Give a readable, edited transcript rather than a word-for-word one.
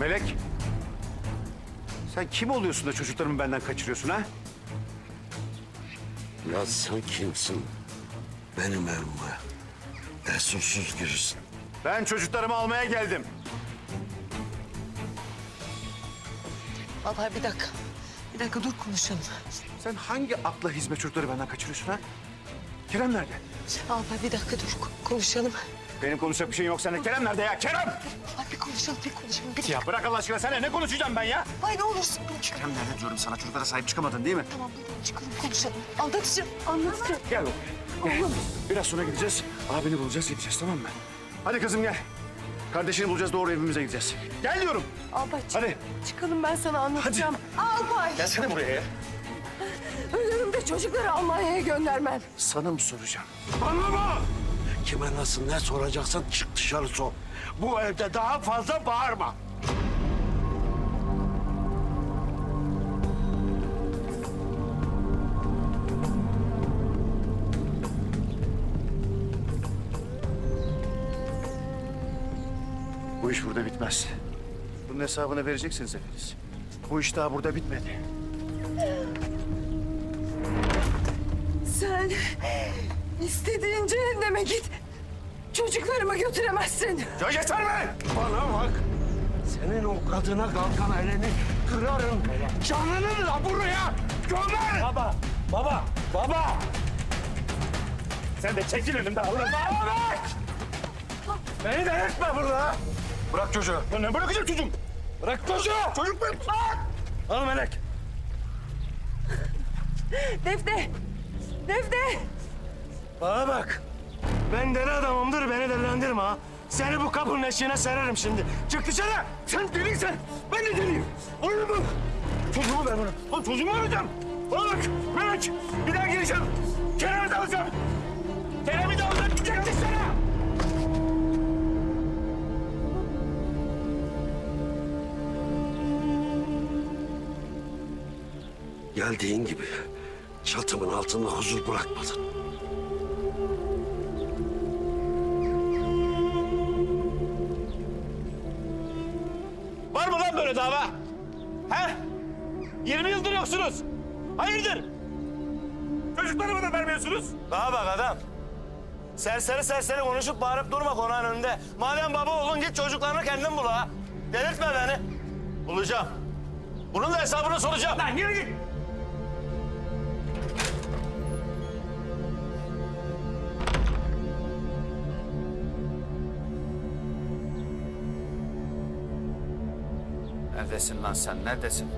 Melek. Sen kim oluyorsun da çocuklarımı benden kaçırıyorsun ha? Ya sen kimsin? Benim evime destursuz girsin. Ben çocuklarımı almaya geldim. Alpay bir dakika. Bir dakika dur konuşalım. Sen hangi akla hizmet çocukları benden kaçırıyorsun ha? Kerem nerede? Alpay bir dakika dur konuşalım. Benim konuşacak bir şeyim yok seninle. Kerem nerede ya? Kerem! Alpay bir konuşalım. Ya bırak Allah aşkına, seninle ne konuşacağım ben ya? Ay ne olursun dur. Kerem nerede diyorum sana? Çocuklara sahip çıkamadın değil mi? Tamam hadi çıkalım konuşalım. Anlatacağım. Anlatacağım. Gel oğlum. Gel. Biraz sonra gideceğiz. Abini bulacağız, gideceğiz, tamam mı? Hadi kızım gel. Kardeşini bulacağız, doğru evimize gideceğiz. Gel diyorum. Alpay Hadi. çıkalım ben sana anlatacağım. Alpay. Gelsene buraya ya. Ölürüm de çocukları Almanya'ya göndermem. Sana mı soracağım? Anlama! Kime nasıl ne soracaksan çık dışarı sor. Bu evde daha fazla bağırma. Bu iş burada bitmez. Bunun hesabını vereceksiniz hepiniz. Bu iş daha burada bitmedi. Sen istediğin cehenneme git. Çocuklarımı götüremezsin. Ya yeter mi? Bana bak. Senin o kadına kalkan elini kırarım. Canını da buraya gömer. Baba! Sen de çekil önümden Allah'ım. Bak! Beni de etme burada. Bırak çocuğu. Ya ne bırakacağım çocuğum? Bırak çocuğu. Çocuk benim. Al Melek. Defne. Defne. Bana bak. Ben deli adamımdır, beni delilendirme ha. Seni bu kapının eşiğine sererim şimdi. Çık dışarı. Sen deliysen ben de deliyim. Anladın mı? Çocuğumu ver bana. Lan çocuğumu arayacağım. Bana bak Melek. Bir daha geleceğim. Kerem'i de alacağım. Kerem'i de alacağım. Çık dışarı. Geldiğin gibi çatımın altında huzur bırakmadın. Var mı lan böyle dava? He? 20 yıldır yoksunuz. Hayırdır? Çocuklarımı da vermiyorsunuz. Bana bak adam. Serseri konuşup bağırıp durma konağın önünde. Madem baba oğlun git çocuklarını kendin bul ha. Delirtme beni. Bulacağım. Bunun da hesabını soracağım. Lan yürü git. Neredesin lan sen? Neredesin?